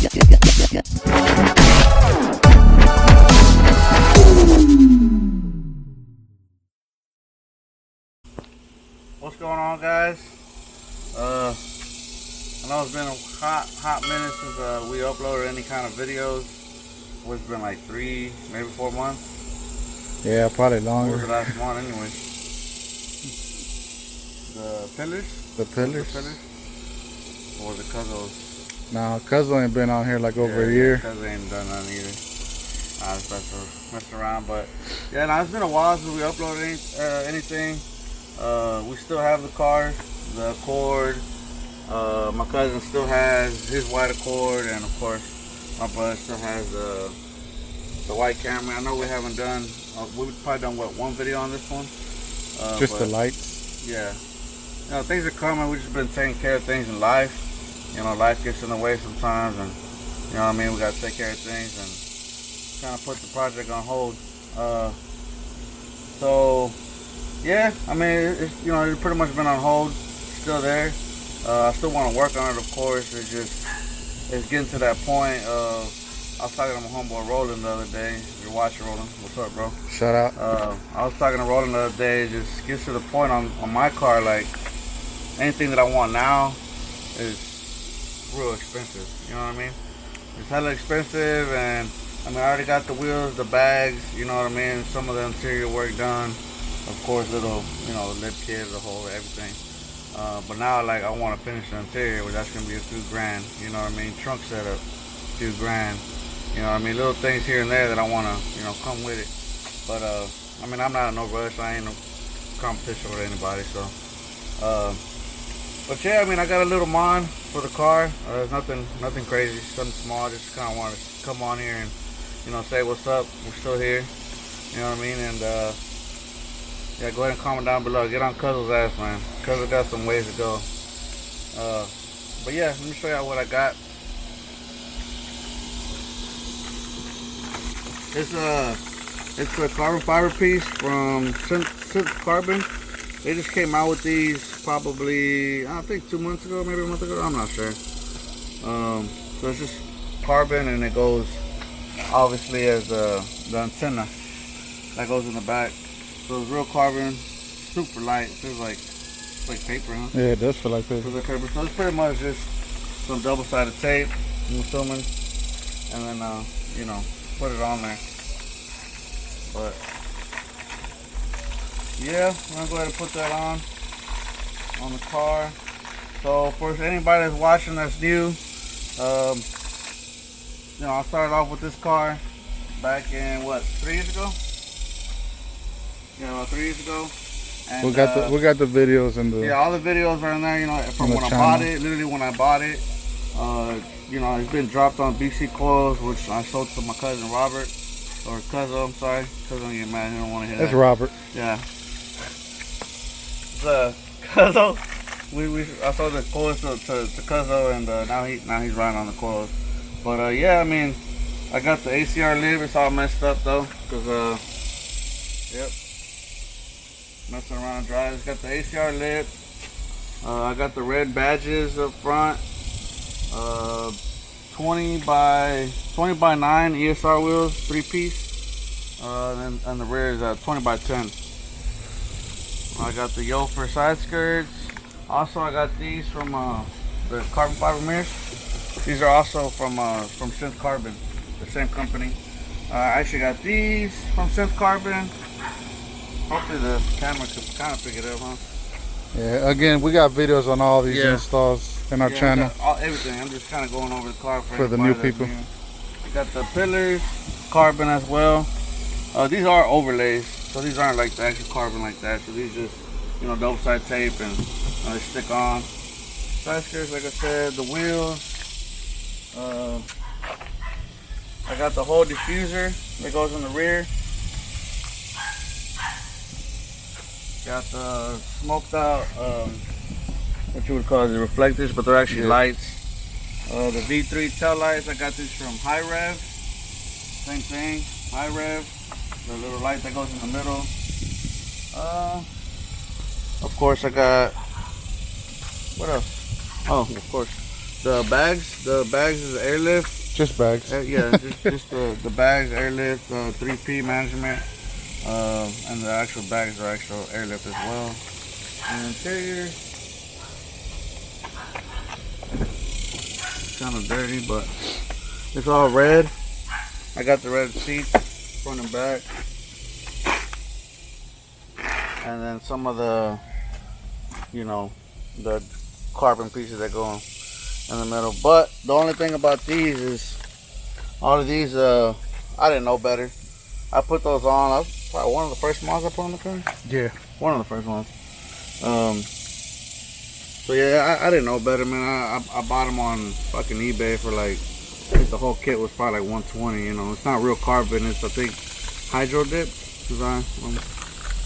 What's going on, guys? I know it's been a hot minute since we uploaded any kind of videos. It's been like 3, maybe 4 months. Yeah, probably longer. What was the last one anyway? The pillars? The pillars? Or the Cuzzos? Nah, Cuzzo ain't been on here like over a year. Cuzzo ain't done none either. I was about to mess around, but yeah, nah, it's been a while since we uploaded anything. We still have the car, the Accord. My cousin still has his white Accord, and of course my brother still has the white Camry. I know we haven't done, we've probably done what, one video on this one? Just the lights. Yeah. You know, things are coming. We've just been taking care of things in life. You know, life gets in the way sometimes, and you know what I mean, we got to take care of things and kind of put the project on hold. So yeah, I mean, it's, you know, it's pretty much been on hold, still there. I still want to work on it, of course. It's getting to that point of, I was talking to my homeboy Roland the other day. You're watching, Roland. What's up, bro? Shout out. I was talking to Roland the other day. It just gets to the point on my car, like, anything that I want now is real expensive. You know what I mean? It's hella expensive, and I mean, I already got the wheels, the bags, you know what I mean? Some of the interior work done. Of course, little, you know, lip kit, the whole, everything. But now, like, I want to finish the interior, which that's going to be a few grand, you know what I mean? Trunk setup, a few grand, you know what I mean? Little things here and there that I want to, you know, come with it. But, I mean, I'm not in no rush. I ain't no competition with anybody, so. But yeah, I mean, I got a little mod for the car. It's nothing crazy, something small. Just kind of want to come on here and, you know, say what's up. We're still here, you know what I mean? And, yeah, go ahead and comment down below. Get on Cuzzo's ass, man. Cuzzo got some ways to go. But yeah, let me show y'all what I got. It's a carbon fiber piece from Synth Carbon. They just came out with these probably, I think 2 months ago, maybe a month ago. I'm not sure. So it's just carbon, and it goes obviously as the antenna that goes in the back. So it's real carbon, super light. It feels like paper, huh? Yeah, it does feel like paper. So it's pretty much just some double-sided tape, I'm assuming, and then you know, put it on there. But yeah, I'm gonna go ahead and put that on the car. So for anybody that's watching that's new, you know, I started off with this car back in what, 3 years ago? Yeah, about 3 years ago. And, we got the videos and the, yeah, all the videos are in there. You know, from when I bought it, literally when I bought it. You know, it's been dropped on BC Coils, which I sold to my cousin Robert, or Cuzzo. I'm sorry, Cuzzo don't get mad. He don't want to hear that. That's Robert. Yeah. Cuzzo. I sold the coils to Cuzzo, and now he's riding on the coils. But yeah, I mean, I got the ACR lip. It's all messed up though, cause yep. Messing around dry. It's got the ACR lip. I got the red badges up front. 20 by 9 ESR wheels, 3-piece. And the rear is 20 by 10. I got the Yofer side skirts. Also, I got these from the carbon fiber mirrors. These are also from Synth Carbon, the same company. I actually got these from Synth Carbon. Hopefully the camera could kind of pick it up, huh? Yeah, again, we got videos on all these installs in our channel. Everything. I'm just kind of going over the car for the new people. We got the pillars, carbon as well. These are overlays, so these aren't like the actual carbon like that. So these just, you know, double side tape, and they stick on. Side skirts, like I said, the wheels. I got the whole diffuser that goes in the rear. Got the smoked out, what you would call the reflectors, but they're actually lights. The V3 tail lights, I got these from High Rev. Same thing, High Rev. The little light that goes in the middle. Of course, I got, what else? Oh, of course, The bags is airlift. Just bags. Yeah, just the bags, airlift, 3P management, and the actual bags are actual airlift as well. And the interior, kind of dirty, but it's all red. I got the red seats, front and back, and then some of the, the carbon pieces that go in the middle. But the only thing about these is all of these, I didn't know better. I put those on. I was probably one of the first models I put on the car. Yeah. One of the first ones. So yeah, I didn't know better, man. I bought them on fucking eBay for like, I think the whole kit was probably like 120. It's not real carbon. It's, I think, hydro dip.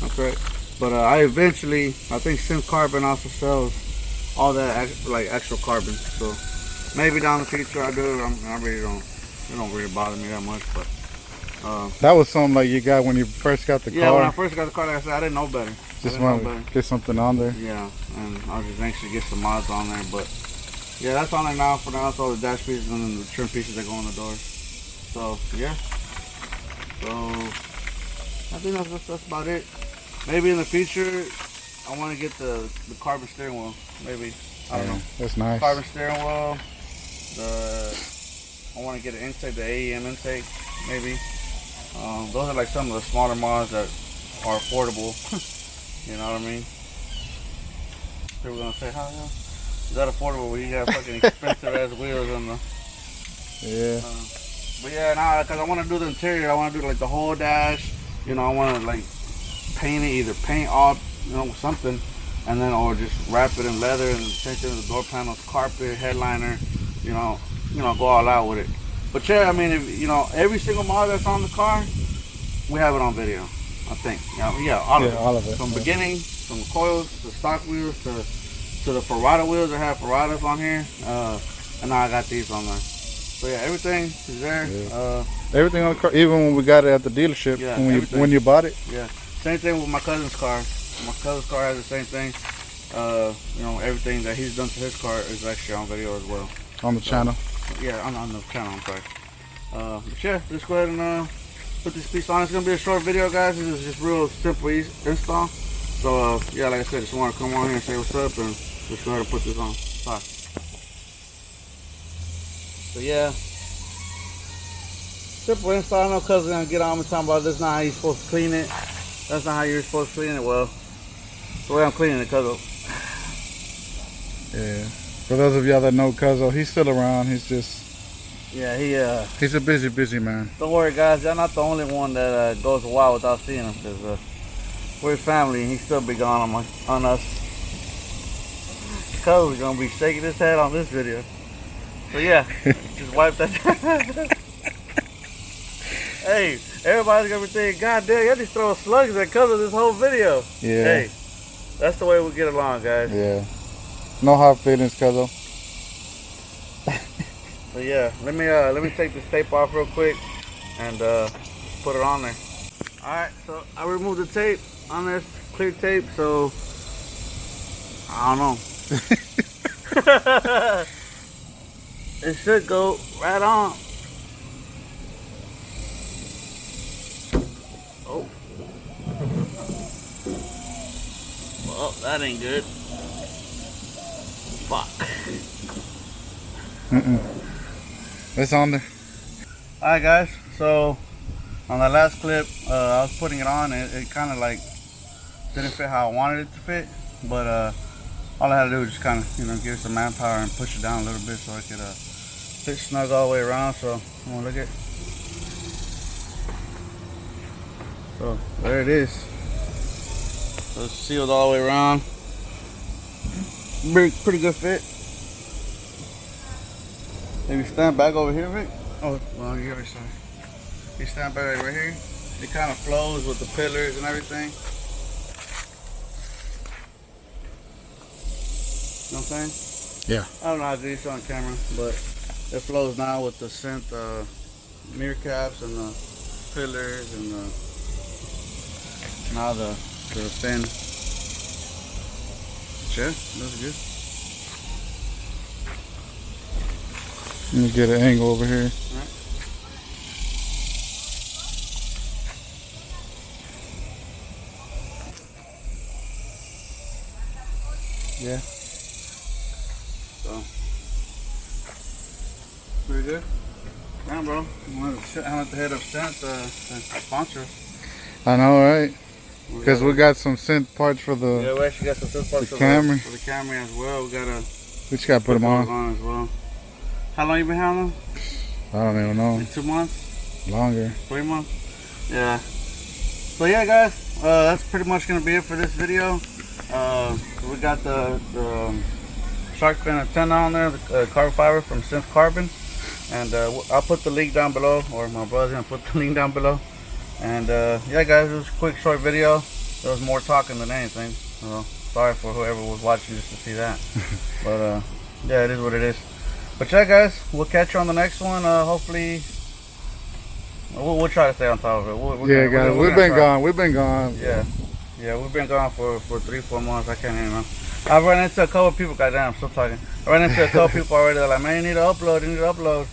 I'm correct. But I think Synth Carbon also sells all that like extra carbon. So maybe down the future I do it. I really don't. It don't really bother me that much. But that was something like you got when you first got the car. Yeah, when I first got the car, like I said, I didn't know better. Just want to get something on there. Yeah, and I was just anxious to get some mods on there. But yeah, that's on there now. For now, it's all the dash pieces and then the trim pieces that go on the doors. So yeah. So I think that's about it. Maybe in the future, I want to get the carbon steering wheel. Maybe. I don't know. That's nice. Carbon steering wheel. I want to get an intake, the AEM intake, maybe. Those are like some of the smaller mods that are affordable. You know what I mean? People gonna say, how is that affordable when you got fucking expensive ass wheels on the... Yeah. But yeah, nah, because I want to do the interior. I want to do like the whole dash. I want to like paint it, either paint off, something, and then or just wrap it in leather and change it to the door panels, carpet, headliner, go all out with it. But yeah, I mean, if, every single model that's on the car, we have it on video, I think. Yeah, all of it. From beginning, from the coils to stock wheels to the Ferrata wheels. I have Ferratas on here, and now I got these on there. So yeah, everything is there. Yeah. Everything on the car, even when we got it at the dealership, yeah, when you bought it. Yeah, same thing with my cousin's car. My cousin's car has the same thing. Everything that he's done to his car is actually on video as well. On the channel. Yeah, on the channel, I'm sorry. But yeah, just go ahead and put this piece on. It's gonna be a short video, guys. This is just real simple install. So yeah, like I said, just want to come on here and say what's up and just go ahead and put this on. Bye. So yeah, simple install. I know cousin's gonna get on me talking about this. Not how you're supposed to clean it. That's not how you're supposed to clean it. Well, the way I'm cleaning it, cuz. Yeah. For those of y'all that know Cuzzo, he's still around. He's just... Yeah, he's a busy man. Don't worry, guys. Y'all not the only one that goes a while without seeing him. Because we're family and he's still be gone on us. Cuzzo's going to be shaking his head on this video. So yeah, just wipe that. Hey, everybody's going to be thinking, God damn, y'all just throwing slugs at Cuzzo this whole video. Yeah. Hey, that's the way we get along, guys. Yeah. No hard feelings, Cuzzo. So yeah, let me take this tape off real quick and put it on there. Alright, so I removed the tape on this clear tape, so I don't know. It should go right on. Oh. Well, that ain't good. Fuck. It's on there. Alright guys, so on that last clip, I was putting it on and it kind of like didn't fit how I wanted it to fit, but all I had to do was just kind of give it some manpower and push it down a little bit so it could fit snug all the way around. So I'm gonna look at. So there it is. So it's sealed all the way around. Pretty good fit. Maybe stand back over here, Vic. Oh, well, you already saw it. You stand back right here. It kind of flows with the pillars and everything. You know what I'm saying? Yeah. I don't know how to do this on camera, but it flows now with the Synth mirror caps and the pillars and now the fin. Yeah, looks good. Let me get an angle over here. Right. Yeah. So, pretty good. Yeah, bro. I'm at the head of Synth to sponsor us. I know, right? Because we got some synth parts for the yeah, we actually got some synth parts for Camry. For the Camry as well. We just got to put them on as well. How long you been having them? I don't even know. Like 2 months? Longer. 3 months? Yeah. So yeah, guys, that's pretty much gonna be it for this video. We got the shark fin antenna on there, the carbon fiber from Synth Carbon, and I'll put the link down below, or my brother's gonna put the link down below. And yeah, guys, it was a quick, short video. There was more talking than anything. Sorry for whoever was watching just to see that. But yeah, it is what it is. But yeah, guys, we'll catch you on the next one. Hopefully, we'll try to stay on top of it. Yeah, guys, we've been gone. We've been gone. Yeah, we've been gone for 3-4 months. I can't even know. I've run into a couple of people. Goddamn, I'm still talking. I ran into a couple people already. They're like, man, you need to upload. You need to upload.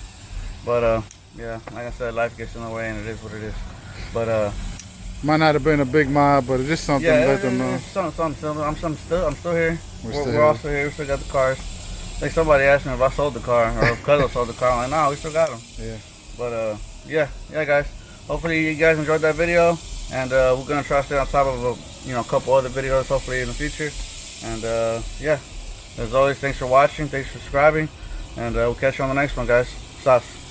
But yeah, like I said, life gets in the way, and it is what it is. But might not have been a big mob, but it's just something to let them know. I'm still here. We're all still here. We still got the cars. I think somebody asked me if I sold the car or if Cuzzo sold the car. I'm like, no, we still got them. Yeah. But yeah, guys. Hopefully you guys enjoyed that video, and we're gonna try to stay on top of a couple other videos hopefully in the future. And yeah, as always, thanks for watching, thanks for subscribing, and we'll catch you on the next one, guys. Sauce.